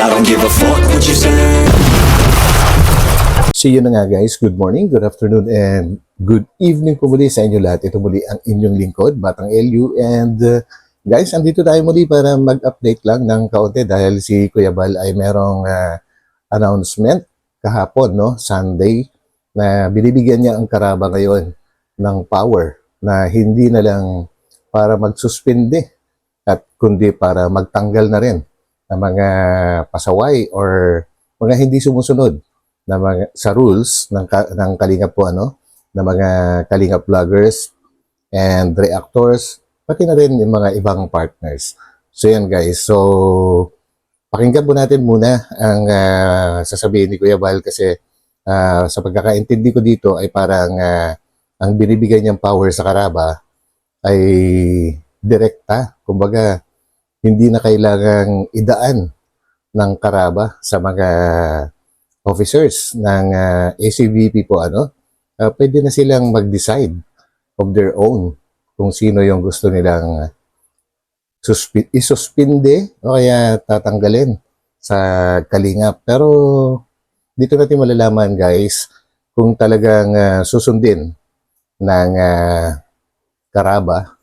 I don't give a fuck what you say. So yun na nga guys, good morning, good afternoon, and good evening po muli sa inyo lahat. Ito muli ang inyong lingkod, Batang LU, and guys, andito tayo muli para mag-update lang ng kaunti dahil si Kuya Bal ay merong announcement kahapon, no, Sunday, na binibigyan niya ang Karaba ngayon ng power na hindi na lang para magsuspende at kundi para magtanggal na rin ng mga pasaway or mga hindi sumusunod na mga, sa rules ng Kalingap po, ano, ng mga Kalingap vloggers and reactors, pati na rin yung mga ibang partners. So yan guys, so pakinggan po natin muna ang sasabihin ni Kuya Bal kasi sa pagkakaintindi ko dito ay parang ang binibigay niyang power sa Karaba ay direkta. Kumbaga, hindi na kailangang idaan ng Karaba sa mga officers ng ACVP po, ano, pwede na silang mag-decide of their own kung sino yung gusto nilang isuspinde o kaya tatanggalin sa Kalingap. Pero dito natin malalaman guys kung talagang susundin ng Karaba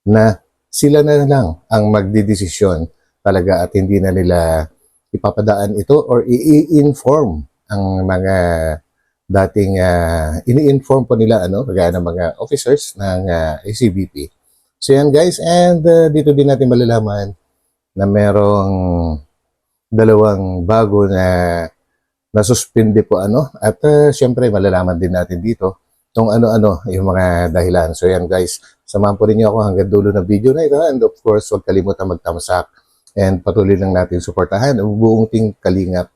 na sila na lang ang magdidesisyon talaga at hindi na nila ipapadaan ito or i-inform ang mga dating ini-inform po nila, ano, kagaya ng mga officers ng ACBP. So yan guys, and dito din natin malalaman na merong dalawang bago na nasuspindi po, ano, at syempre malalaman din natin dito kung ano-ano yung mga dahilan. So yan guys, samahan po rin niyo ako hanggang dulo ng video na ito, and of course huwag kalimutan mag-thumbs up and patuloy lang natin suportahan ang buong Team Kalingap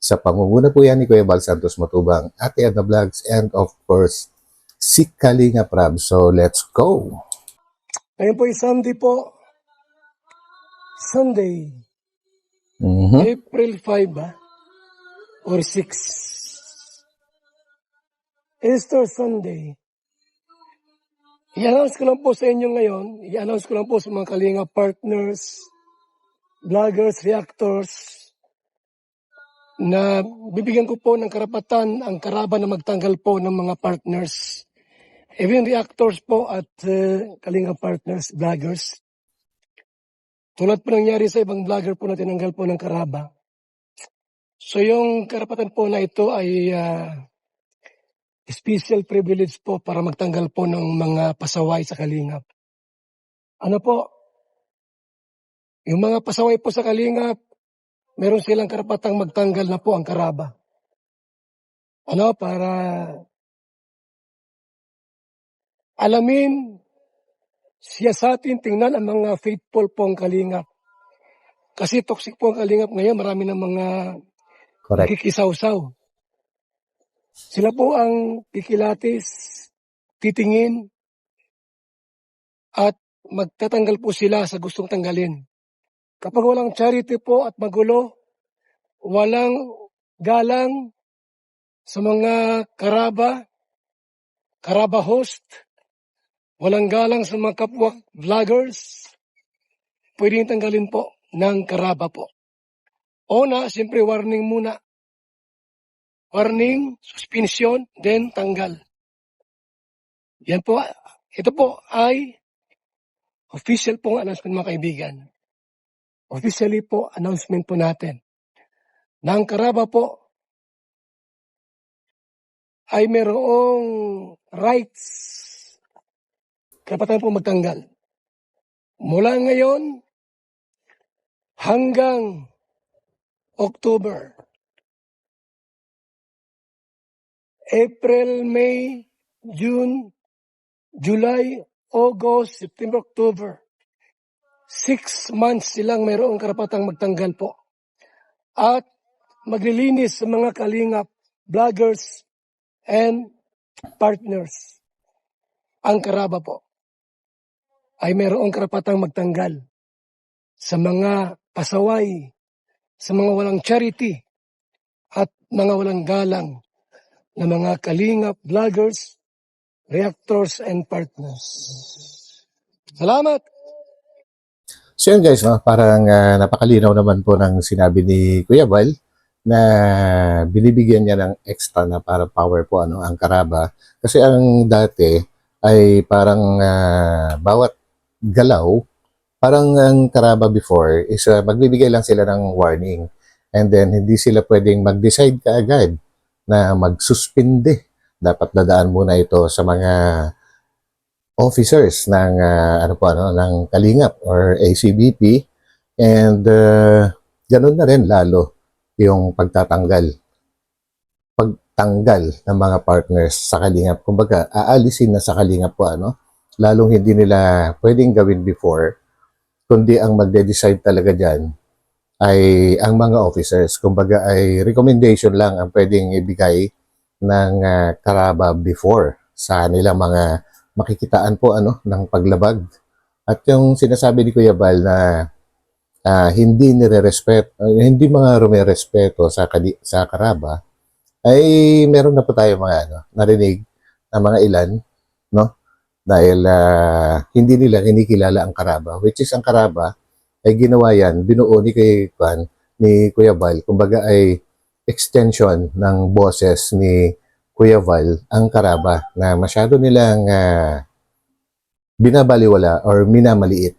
sa pangunguna po yan ni Kuya Bal Santos Matubang, Ate Edna Vlogs, and of course si Kalingap Rab. So let's go! Ngayon po ay Sunday po. Sunday. April 5 ba? Or 6. Easter Sunday. I-announce ko lang po sa inyo ngayon, i-announce ko lang po sa mga Kalingap partners, vloggers, reactors, na bibigyan ko po ng karapatan ang Karaba na magtanggal po ng mga partners. Even reactors po at Kalingap partners, vloggers. Tulad po nangyari sa ibang vlogger po na tinanggal po ng Karaba. So yung karapatan po na ito ay special privilege po para magtanggal po ng mga pasaway sa Kalingap. Ano po? Yung mga pasaway po sa Kalingap, meron silang karapatang magtanggal na po ang Karaba. Ano? Para alamin, siya sa atin, tingnan ang mga faithful pong Kalingap. Kasi toxic po ang Kalingap ngayon, marami ng mga nakikisaw-saw. Sila po ang kikilatis, titingin, at magtatanggal po sila sa gustong tanggalin. Kapag walang charity po at magulo, walang galang sa mga Karaba host, walang galang sa mga kapwa vloggers, pwedeng tanggalin po ng Karaba po. Una, siyempre warning muna. Warning, suspension, then tanggal. Yan po, ito po ay official pong announcement mga kaibigan. Officially po, announcement po natin. Na ang Karaba po ay mayroong rights, karapatan po magtanggal. Mula ngayon hanggang October, April, May, June, July, August, September, October. 6 months silang mayroong karapatang magtanggal po. At maglilinis sa mga Kalingap, vloggers, and partners. Ang Karaba po ay mayroong karapatang magtanggal sa mga pasaway, sa mga walang charity, at mga walang galang na mga Kalingap, vloggers, reactors, and partners. Salamat! So yun guys, no, parang napakalinaw naman po ng sinabi ni Kuya Val na binibigyan niya ng extra na para power po ano ang Karaba. Kasi ang dati ay parang bawat galaw, parang ang Karaba before is magbibigay lang sila ng warning. And then hindi sila pwedeng mag-decide kaagad na magsuspinde. Dapat dadaan muna ito sa mga officers ng ano po ano ng Kalingap or ACBP and ganun na rin lalo yung pagtanggal ng mga partners sa Kalingap. Kumbaga, aalisin na sa Kalingap po ano, lalong hindi nila pwedeng gawin before, kundi ang magde-decide talaga diyan ay ang mga officers. Kumbaga ay recommendation lang ang pwedeng ibigay ng Karaba before sa nilang mga makikitaan po ano ng paglabag. At yung sinasabi ni Kuya Bal na hindi hindi mga rumerespeto sa Karaba ay meron na po tayo mga ano, narinig na mga ilan, no? Dahil hindi nila kinikilala ang Karaba, which is ang Karaba ay ginawa yan, binuo ni Kuya Val, kumbaga ay extension ng boses ni Kuya Val ang Karaba na masyado nilang binabaliwala or minamaliit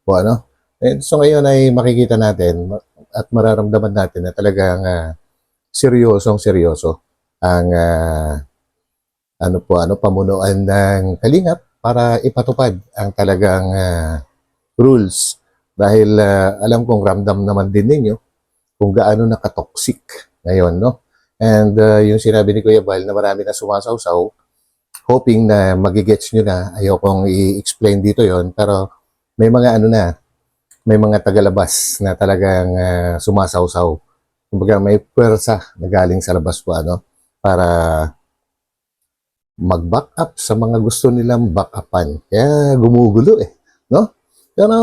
po ano. And so ngayon ay makikita natin at mararamdaman natin na talagang seryosong seryoso ang ano po ano pamunuan ng Kalingap para ipatupad ang talagang rules dahil alam kong ramdam naman din ninyo kung gaano nakatoxic ngayon, no? And yung sinabi ni Kuya Val na marami na sumasawsaw, hoping na magigets nyo na. Ayokong i-explain dito yon pero may mga ano na, may mga tagalabas na talagang sumasawsaw. Kumbaga may puwersa na galing sa labas po ano, para mag-back up sa mga gusto nilang back upan. Kaya gumugulo eh, no? Pero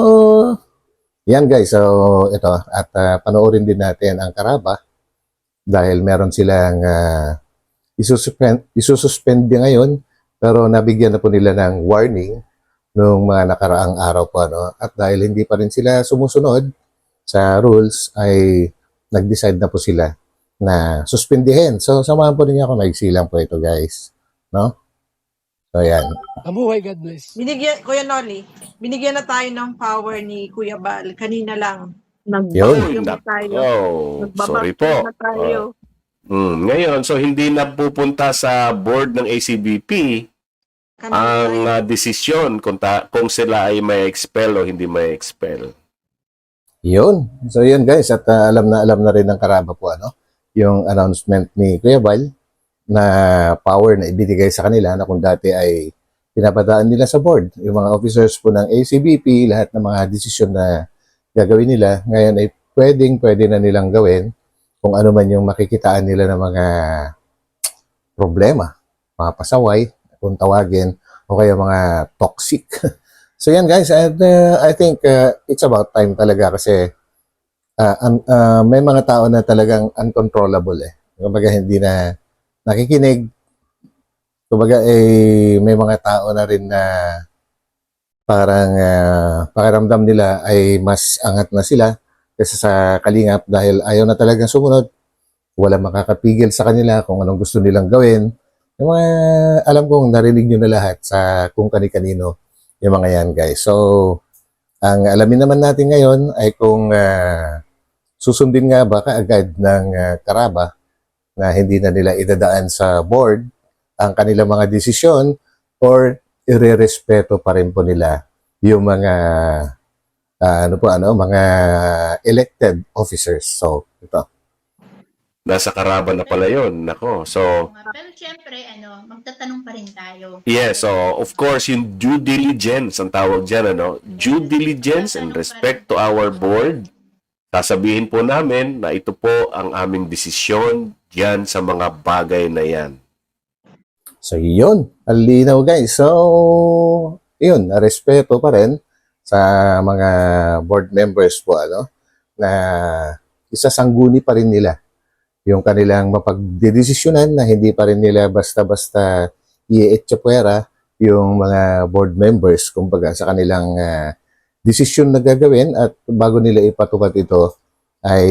yan guys, so ito at panoorin din natin ang Karaba dahil meron silang isususpend din ngayon pero nabigyan na po nila ng warning nung mga nakaraang araw po ano at dahil hindi pa rin sila sumusunod sa rules ay nag-decide na po sila na suspendihin. So samahan po ninyo ako, maigsilang po ito guys, no? So yan. Mabuhay, God bless. Kuya Noli, binigyan na tayo ng power ni Kuya Bal. Kanina lang. Yun. Nagbabago tayo. Sorry po. Na tayo. Ngayon, so hindi na pupunta sa board ng ACBP ang desisyon kung sila ay may expel o hindi may expel. Yun. So yun guys, at alam na rin ng Karaba po ano, yung announcement ni Kuya Val na power na ibinigay sa kanila na kung dati ay pinapadaan nila sa board. Yung mga officers po ng ACBP, lahat ng mga desisyon na gagawin nila, ngayon ay pwede na nilang gawin kung ano man yung makikitaan nila ng mga problema, mga pasaway, kung tawagin, o kaya mga toxic. So yan guys, and, I think it's about time talaga kasi may mga tao na talagang uncontrollable eh. Kumbaga hindi na nakikinig. Kumbaga may mga tao na rin na parang pakiramdam nila ay mas angat na sila kaysa sa Kalingap dahil ayaw na talagang sumunod. Walang makakapigil sa kanila kung anong gusto nilang gawin. Yung mga, alam kong narinig nyo na lahat sa kung kani-kanino yung mga yan guys. So, ang alamin naman natin ngayon ay kung susundin nga ba kaagad ng Karaba na hindi na nila idadaan sa board ang kanilang mga desisyon or irerespeto pa rin po nila yung mga mga elected officers. So, ito. Nasa Karaba na pala yun. Nako. So, Pero syempre, magtatanong pa rin tayo. yes, so of course, yung due diligence ang tawag dyan, ano? Due diligence and respect to our board. Sasabihin po namin na ito po ang aming desisyon diyan sa mga bagay na yan. So, yun. Alinaw guys. So, yun. Respeto pa rin sa mga board members po, ano, na isasangguni pa rin nila yung kanilang mapagdedesisyonan na hindi pa rin nila basta-basta i-etchapuera yung mga board members, kumbaga, sa kanilang desisyon na gagawin at bago nila ipatupad ito ay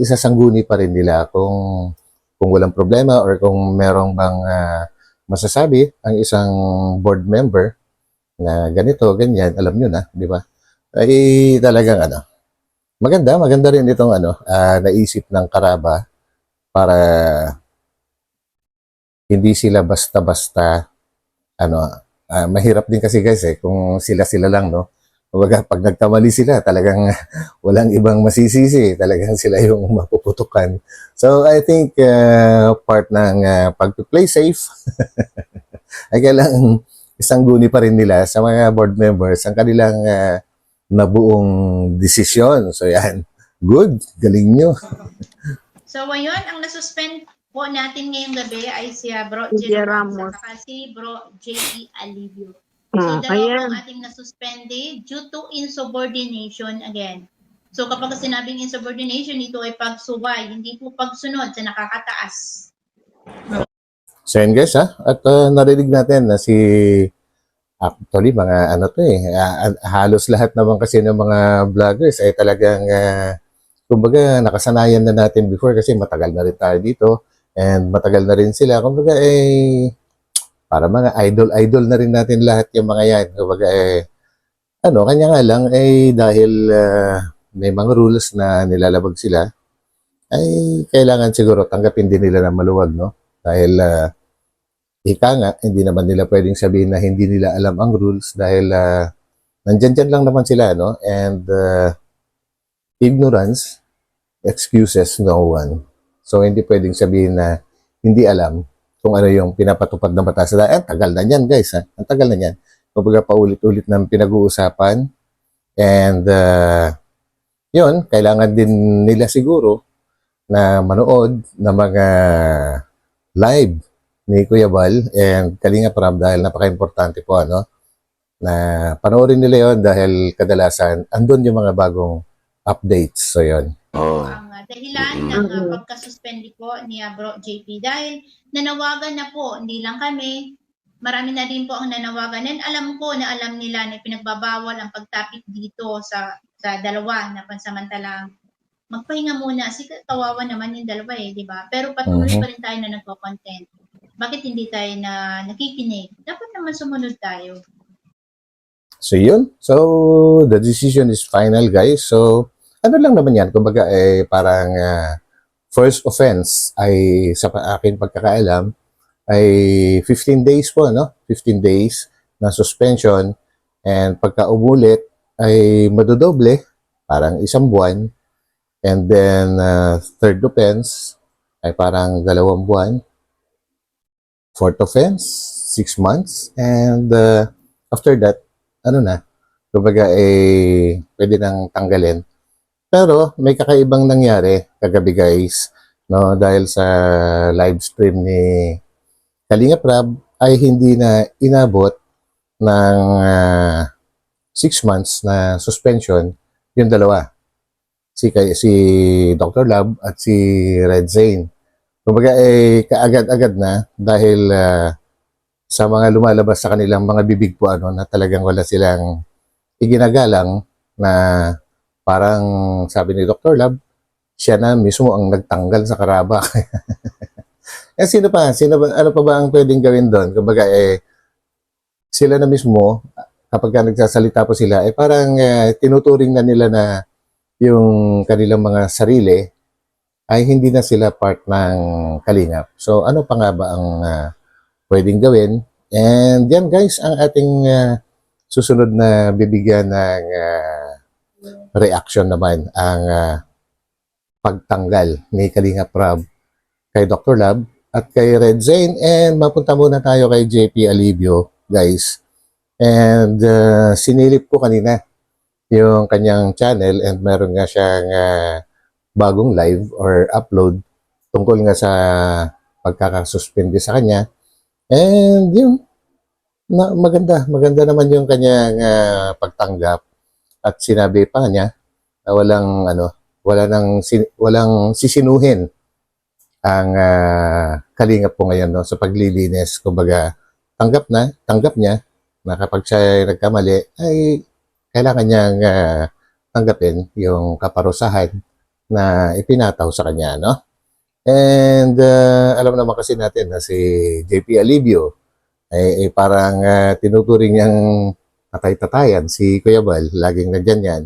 isasangguni pa rin nila kung walang problema or kung merong bang masasabi ang isang board member na ganito, ganyan, alam nyo na, di ba? Ay talagang maganda rin itong naisip ng Karaba para hindi sila basta-basta mahirap din kasi guys kung sila lang, no? Kumbaga, pag nagkamali sila, talagang walang ibang masisisi. Talagang sila yung mapuputukan. So, I think part ng pag-play safe ay kailangan isang guni pa rin nila sa mga board members ang kanilang nabuong desisyon. So, yan. Good. Galing nyo. So, ngayon, ang nasuspend po natin ngayong gabi ay si Bro Lydia Jerome Ramos. at si Bro J.E. Alivio. So, dalawa Ayan. po ang ating nasuspende due to insubordination again. So, kapag sinabing insubordination, ito ay pagsuway, hindi po pagsunod sa nakakataas. So, yan guys, At narinig natin na actually, mga halos lahat naman kasi ng mga vloggers ay talagang, kumbaga, nakasanayan na natin before kasi matagal na rin tayo dito and matagal na rin sila. Kumbaga, para mga idol na rin natin lahat yung mga yan. Kumbaga, kanya nga lang, dahil may mga rules na nilalabag sila, ay kailangan siguro tanggapin din nila na maluwag, no? Dahil, ika nga, hindi naman nila pwedeng sabihin na hindi nila alam ang rules dahil nandyan lang naman sila, no? And ignorance excuses no one. So, hindi pwedeng sabihin na hindi alam kung ano yung pinapatupad ng batas. Ang tagal na yan, guys. Ang tagal na yan. Kumbaga, paulit-ulit ng pinag-uusapan. And, yun, kailangan din nila siguro na manood ng mga live ni Kuya Bal and Kalinga Prab dahil napaka-importante po, na panoorin nila yon dahil kadalasan andun yung mga bagong updates. So, yun. Oh. Ang dahilan ng pagkasuspende po ni Bro JP dahil nanawagan na po, hindi lang kami, marami na din po ang nanawagan and alam ko na alam nila na pinagbabawal ang pagtapik dito sa dalawa na pansamantalang magpahinga muna. Kawawa naman yung dalawa di ba? Pero patuloy pa rin tayo na nagko-content. Bakit hindi tayo na nakikinig? Dapat naman sumunod tayo. So, yun. So, the decision is final, guys. So, ano lang naman yan? Kumbaga, parang first offense ay sa akin pagkakaalam ay 15 days po, 15 days na suspension and pagka umulit ay madodoble, parang 1 buwan. And then, third offense ay parang 2 buwan. Fourth offense, 6 months. And after that, kumbaga, pwede nang tanggalin. Pero may kakaibang nangyari kagabi guys, no, dahil sa live stream ni Kalinga Prab ay hindi na inabot ng 6 months na suspension yung dalawa. Si Dr. Lab at si Red Zane. Kumbaga kaagad-agad na dahil sa mga lumalabas sa kanilang mga bibig po na talagang wala silang iginagalang na parang sabi ni Dr. Lab, siya na mismo ang nagtanggal sa Karaba. Sino pa? Ano pa ba ang pwedeng gawin doon? Kumbaga, sila na mismo, kapag nagsasalita po sila, parang tinuturing na nila na yung kanilang mga sarili ay hindi na sila part ng Kalingap. So, ano pa nga ba ang pwedeng gawin? And yan guys, ang ating susunod na bibigyan ng reaction naman ang pagtanggal ni Kalinga Prab kay Dr. Lab at kay Red Zane and mapunta muna tayo kay JP Alivio guys and sinilip ko kanina yung kanyang channel and meron nga siyang bagong live or upload tungkol nga sa pagkakasuspende sa kanya and yun maganda naman yung kanyang pagtanggap. At sinabi pa niya na walang sisinuhin ang Kalingap po ngayon sa paglilinis. Kumbaga, tanggap niya na kapag siya ay nagkamali, ay kailangan niyang tanggapin yung kaparusahan na ipinataw sa kanya, no? And alam naman kasi natin na si JP Alibio ay parang tinuturing niyang tatay-tatayan si Kuya Bal, laging nandyan yan.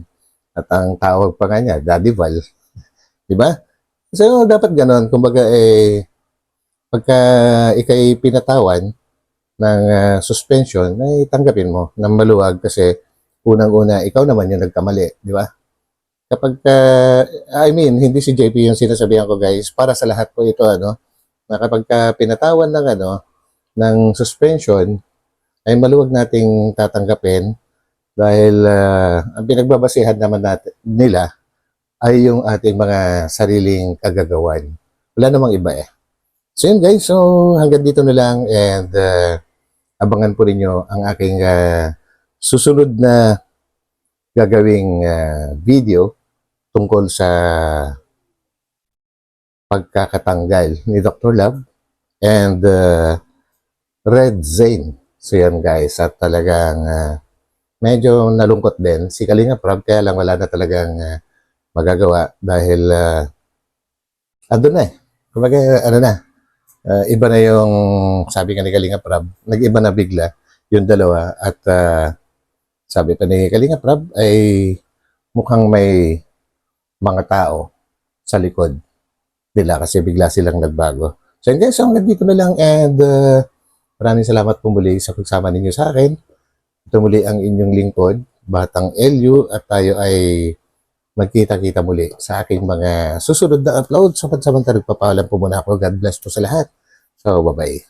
At ang tawag pa nga niya, Daddy Val. Di ba? So, dapat ganon. Kumbaga, pagka ikay pinatawan ng suspension, ay tanggapin mo ng maluwag kasi unang-una, ikaw naman yung nagkamali. Di ba? Kapag, hindi si JP yung sinasabihan ko guys, para sa lahat po ito, ano, na kapag pinatawan ng, ng suspension, ay maluwag nating tatanggapin dahil ang pinagbabasihan naman nila ay yung ating mga sariling kagagawan. Wala namang iba eh. So yun guys, so hanggang dito na lang and abangan po ninyo ang aking susunod na gagawing video tungkol sa pagkakatanggal ni Dr. Love and Red Zane. So yan guys, at talagang medyo nalungkot din si Kalinga Prab, kaya lang wala na talagang magagawa dahil ando na eh. Kumbaga, iba na yung sabi nga ni Kalinga Prab, nag-iba na bigla yung dalawa at sabi pa ni Kalinga Prab ay mukhang may mga tao sa likod nila kasi bigla silang nagbago. So yun guys, hanggang dito na lang and maraming salamat po muli sa pagsama ninyo sa akin. Ito muli ang inyong lingkod, Batang LU, at tayo ay magkita-kita muli sa aking mga susunod na upload. Samantala nagpapaalam po muna ako. God bless po sa lahat. So, bye-bye.